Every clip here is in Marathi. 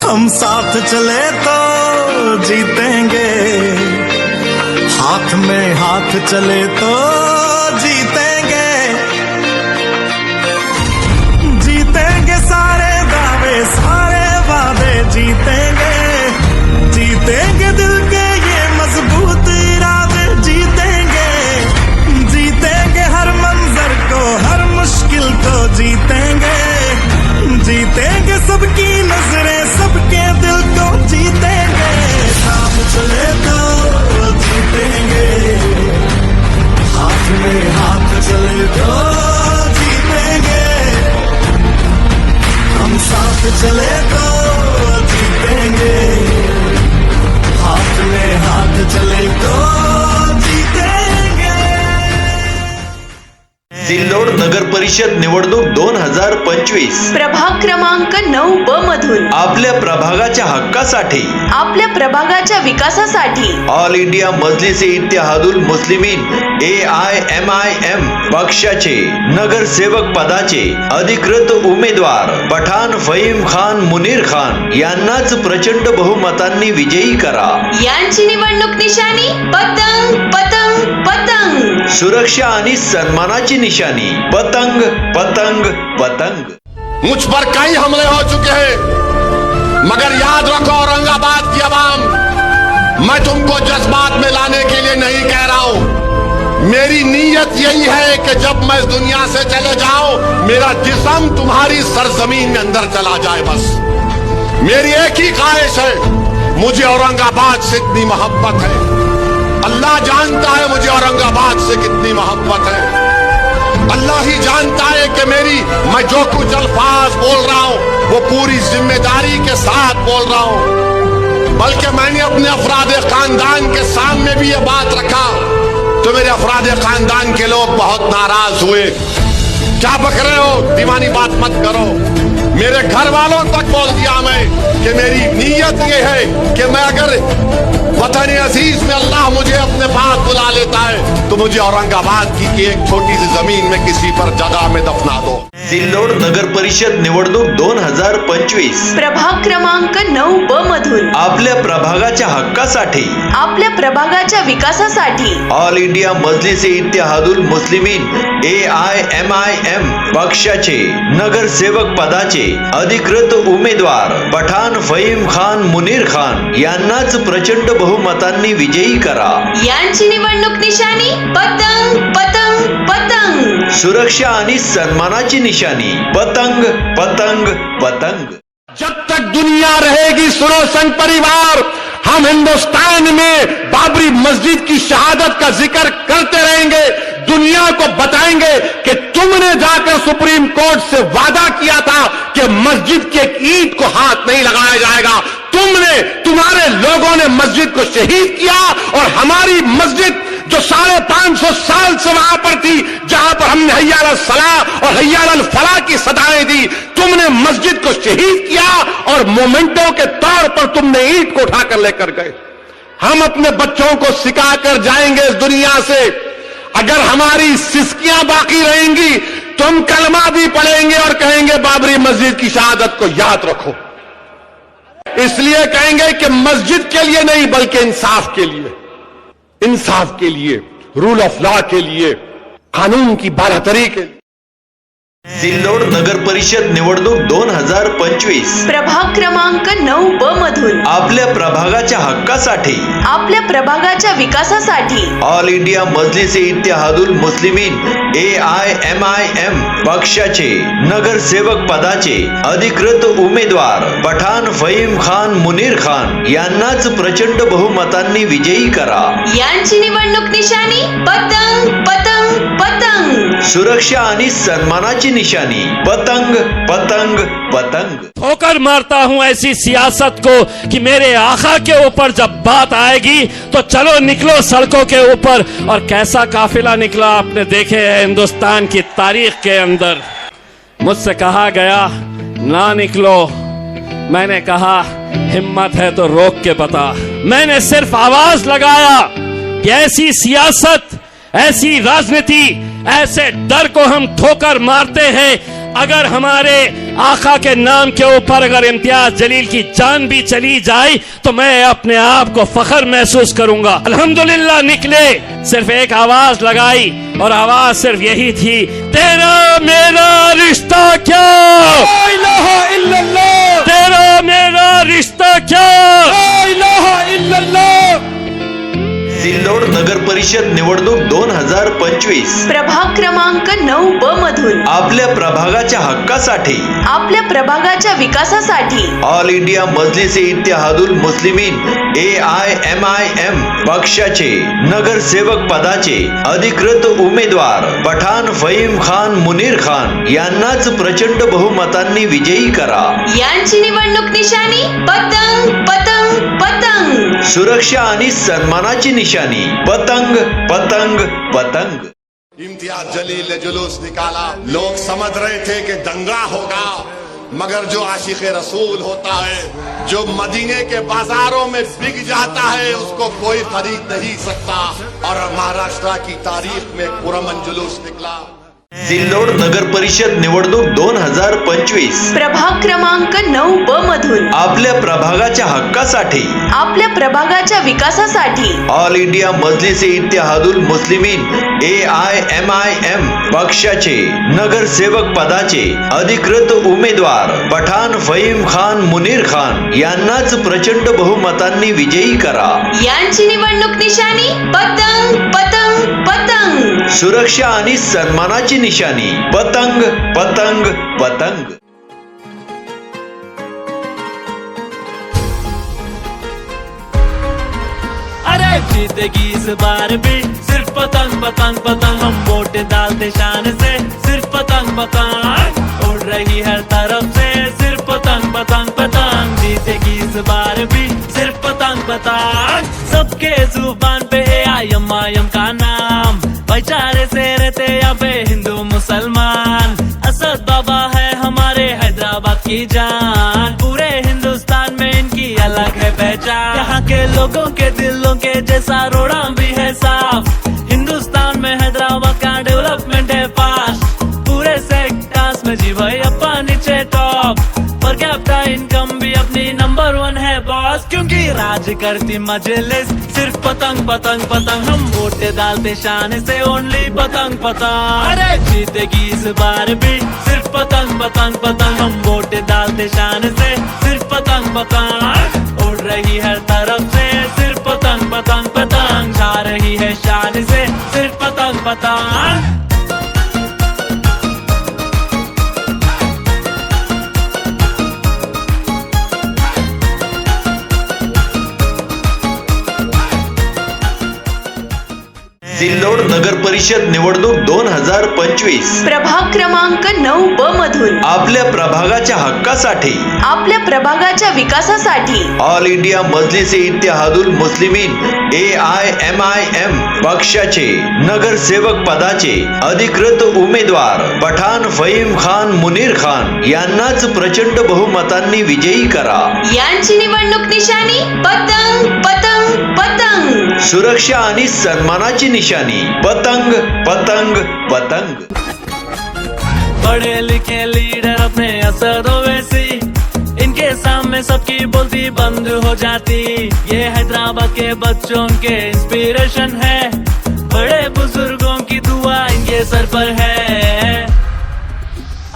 हम साथ चले तो जीतेंगे, हाथ में हाथ चले तो जीतेंगे, जीतेंगे सारे दावे सारे वादे जीतेंगे, जीतेंगे दिल के ये मजबूत इरादे जीतेंगे, जीतेंगे हर मंजर को हर मुश्किल को जीतेंगे, जीतेंगे सबकी नजरें सबके दिल को जीतेंगे, साथ चले तो जीतेंगे, हाथ में हाथ चले तो जीतेंगे, हम साथ चले तो जीतेंगे, हाथ में हाथ चले तो जीतेंगे। सिल्लोड नगर परिषद निवडणूक 2025 प्रभाग क्रमांक 9 मधून आपल्या प्रभागाच्या हक्कासाठी, आपल्या प्रभागाच्या विकासासाठी ऑल इंडिया मजलिस ए इत्तेहादुल मुस्लिमीन AIMIM पक्षाचे नगरसेवक पदाचे अधिकृत उमेदवार पठाण फहीम खान मुनीर खान यांनाच प्रचंड बहुमतांनी विजयी करा। यांची निवडणूक निशाणी पतंग पतंग पतंग, सुरक्षा आणि सन्मानाची निशानी पतंग पतंग पतंग। मुझ पर कई हमले हो चुके हैं, मगर याद रखो औरंगाबाद की आवाम, मैं तुमको जज्बात में लाने के लिए नहीं कह रहा हूं। मेरी नीयत यही है कि जब मैं इस दुनिया से चले जाऊं मेरा जिस्म तुम्हारी सरजमीन में अंदर चला जाए। बस मेरी एक ही ख्वाहिश है, मुझे औरंगाबाद से इतनी मोहब्बत है, अल्लाह जानता है मुझे औरंगाबाद से कितनी मोहब्बत है। अल्लाह ही जानता है कि मैं जो कुछ अल्फाज बोल रहा हूं वो पूरी जिम्मेदारी के साथ बोल रहा हूं, बल्कि मैंने अपने अफरादे खानदान के सामने भी ये बात रखा तो मेरे अफरादे खानदान के लोग बहुत नाराज हुए। क्या बक रहे हो, दीवानी बात मत करो। मेरे घर वालों तक बोल दिया मैं कि मेरी नीयत ये है कि मैं अगर वतन अजीज में अल्लाह मुझे अपने पास बुला लेता है तो मुझे औरंगाबाद की एक छोटी सी जमीन में किसी पर जगह में दफना दो। सिल्लोड नगर परिषद निवडणूक 2025 प्रभाग क्रमांक 9 मधून आपल्या प्रभागाच्या हक्कासाठी, आपल्या प्रभागाच्या विकासासाठी ऑल इंडिया मजलिस ए इत्तेहादुल मुस्लिमीन AIMIM पक्षाचे नगरसेवक पदाचे अधिकृत उमेदवार पठाण फहीम खान मुनीर खान यांनाच प्रचंड बहुमतांनी विजयी करा। यांची निवडणूक निशाणी पतंग पतंग पतंग, सुरक्षा आणि सन्मानाची निशानी पतंग पतंग पतंग। जब तक दुनिया रहेगी सुनो संघ परिवार, हम हिंदुस्तान में बाबरी मस्जिद की शहादत का जिक्र करते रहेंगे, दुनिया को बताएंगे कि तुमने जाकर सुप्रीम कोर्ट से वादा किया था कि मस्जिद की एक ईंट को हाथ नहीं लगाया जाएगा, तुम्हारे लोगों ने मस्जिद को शहीद किया और हमारी मस्जिद जो 550 साल से वहां पर थी, जहां पर हमने हय्या अल सलाह और हय्या अल फलाह की सदाएं दी, तुमने मस्जिद को शहीद किया और मोमेंटो के तौर पर तुमने ईंट को उठाकर लेकर गए। हम अपने बच्चों को सिखाकर जाएंगे इस दुनिया से, अगर हमारी सिस्कियां बाकी रहेंगी तो हम कलमा भी पढ़ेंगे और कहेंगे बाबरी मस्जिद की शहादत को याद रखो। इसलिए कहेंगे कि मस्जिद के लिए नहीं बल्कि इंसाफ के लिए, इंसाफ के लिए, रूल ऑफ लॉ के लिए, कानून की बारादरी के लिए। सिल्लोड नगर परिषद निवडणूक 2025 प्रभाग क्रमांक 9 मधून आपल्या प्रभागाच्या हक्कासाठी, आपल्या प्रभागाच्या विकासासाठी ऑल इंडिया मजलिस ए इत्तेहादुल मुस्लिमीन AIMIM पक्षाचे नगरसेवक पदाचे अधिकृत उमेदवार पठाण फहीम खान मुनीर खान यांनाच प्रचंड बहुमतांनी विजयी करा। यांची निवडणूक निशाणी पतंग पतंग पतंग, सुरक्षा आणि सन्मानाची निशानी पतंग पतंग पतंग। ठोकर मारता हूं ऐसी सियासत को कि मेरे आका के ऊपर जब बात आएगी तो चलो निकलो सड़कों के ऊपर। और कैसा काफिला निकला आपने देखे है हिंदुस्तान की तारीख के अंदर। मुझसे कहा गया ना निकलो, मैंने कहा हिम्मत है तो रोक के बता। मैंने सिर्फ आवाज लगाया कि ऐसी सियासत, ऐसी राजनीति, ऐसे डर को हम ठोकर मारते हैं अगर हमारे आका के नाम के ऊपर अगर इम्तियाज जलील की जान भी चली जाए तो मैं अपने आप को फख्र महसूस करूंगा। अल्हम्दुलिल्लाह निकले, सिर्फ एक आवाज लगाई और आवाज सिर्फ यही थी, तेरा मेरा रिश्ता क्या, ला इलाहा इल्लल्लाह, तेरा मेरा रिश्ता क्या, ला इलाहा इल्लल्लाह। सिल्लोड नगर परिषद निवडणूक 2025 प्रभाग क्रमांक 9 मधून आपल्या प्रभागाच्या हक्कासाठी, आपल्या प्रभागाच्या विकासासाठी all India Majlis Ittehadul Muslimeen AIMIM पक्षाचे नगरसेवक पदाचे अधिकृत उमेदवार पठाण फहीम खान मुनीर खान यांनाच प्रचंड बहुमतांनी विजयी करा। यांची निवडणूक निशाणी पतंग पतंग पतंग, सुरक्षा आणि सन्मानाची निशाणी पतंग पतंग पतंग। इम्तियाज जलील ने जुलूस निकाला, लोग समझ रहे थे कि दंगा होगा, मगर जो आशिक रसूल होता है, जो मदीने के बाजारों में बिक जाता है, उसको कोई खरीद नहीं सकता। और महाराष्ट्र की तारीख में पुरमन जुलूस निकला। सिल्लोड नगर परिषद निवडणूक 2025 प्रभाग क्रमांक 9 मधून आपल्या प्रभागाच्या हक्कासाठी, आपल्या प्रभागाच्या विकासासाठी all India Majlis Ittehadul Muslimeen AIMIM पक्षाचे नगरसेवक पदाचे अधिकृत उमेदवार पठाण फहीम खान मुनीर खान यांनाच प्रचंड बहुमतांनी विजयी करा। यांची निवडणूक निशाणी पतंग पतंग पतंग, सुरक्षा आणि सन्मानाची निशाणी पतंग पतंग पतंग। अरे जीतेगी इस बार भी सिर्फ पतंग पतंग पतंग, हम वोट डालते शान से सिर्फ पतंग पतंग, उड़ रही हर तरफ से सिर्फ पतंग पतंग पतंग, जीतेगी इस बार भी सिर्फ पतंग पतंग। सबके जुबान पे AIMIM का नाम, भाईचारे से रहते यहाँ पे हिंदू मुसलमान, असद बाबा है हमारे हैदराबाद की जान, पूरे हिंदुस्तान में इनकी अलग है पहचान। यहाँ के लोगों के दिलों के जैसा रोड़ा भी है साफ, हिंदुस्तान में हैदराबाद का डेवलपमेंट है फास्ट, पूरे सेक्टर्स में जी भाई अपा नीचे टॉप, पर कैपिटा इनकम भी अपनी नंबर 1 है बॉस, क्योंकि राज करती मजलिस सिर्फ पतंग पतंग पतंग, हम वोट डालते शान से ओनली पतंग पतंग। अरे जीतेगी इस बार भी सिर्फ पतंग पतंग पतंग, हम वोट डालते शान से सिर्फ पतंग पतंग, उड़ रही हर तरफ से सिर्फ पतंग पतंग पतंग, छा रही है शान से सिर्फ पतंग पतंग। सिल्लोड नगर परिषद निवडणूक 2025 प्रभाग क्रमांक 9 मधून आपल्या प्रभागाच्या हक्कासाठी, आपल्या प्रभागाच्या विकासासाठी all India Majlis Ittehadul Muslimeen AIMIM पक्षाचे नगरसेवक पदाचे अधिकृत उमेदवार पठाण फहीम खान मुनीर खान यांनाच प्रचंड बहुमतांनी विजयी करा। यांची निवडणूक निशाणी पतंग पतंग पतंग, सुरक्षा आणि सन्मानाची निशाणी पतंग पतंग पतंग। बड़े लिखे लीडर अपने असद ओवैसी, इनके सामने सबकी बोलती बंद हो जाती, ये हैदराबाद के बच्चों के इंस्पिरेशन है, बड़े बुजुर्गों की दुआ इनके सर पर है।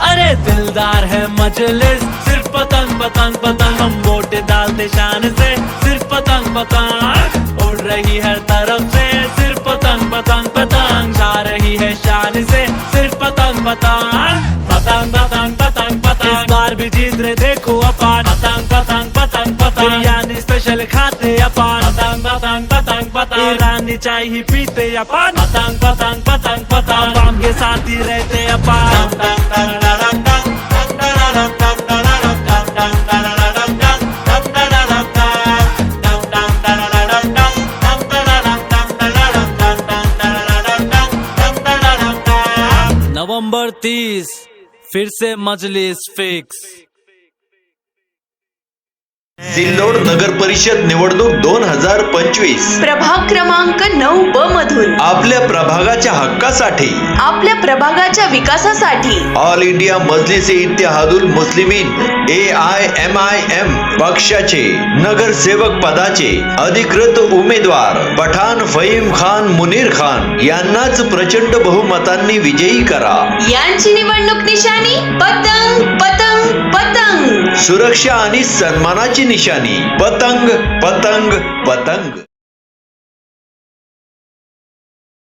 अरे दिलदार है मजलिस सिर्फ पतंग पतंग पतंग, हम वोट डालते शान से सिर्फ पतंग पतंग, उड़ रही हर तरफ से सिर्फ पतंग पतंग पतंग, छा रही है शान से सिर्फ पतंग पतंग पतंग पतंग पतंग पतंग। इस बार भी जीत रहे देखो अपन, पतंग पतंग पतंग पतंग, बिरयानी स्पेशल खाते अपन, पतंग पतंग पतंग पतंग, ईरानी चाय ही पीते अपन, पतंग पतंग पतंग पतंग, आवाम के साथ ही रहते अपन। नवंबर 30 फिर से मजलिस फिक्स। सिल्लोड नगर परिषद निवडणूक 2025 प्रभाग क्रमांक 9 मधून आपल्या प्रभागाच्या हक्कासाठी, आपल्या प्रभागाच्या विकासासाठी all India Majlis Ittehadul Muslimeen AIMIM पक्षाचे नगरसेवक पदाचे अधिकृत उमेदवार पठाण फहीम खान मुनीर खान यांनाच प्रचंड बहुमतांनी विजयी करा. यांची निवडणूक निशाणी पतंग पतंग पतंग. सुरक्षा आणि सन्मानाची निशाणी पतंग पतंग पतंग.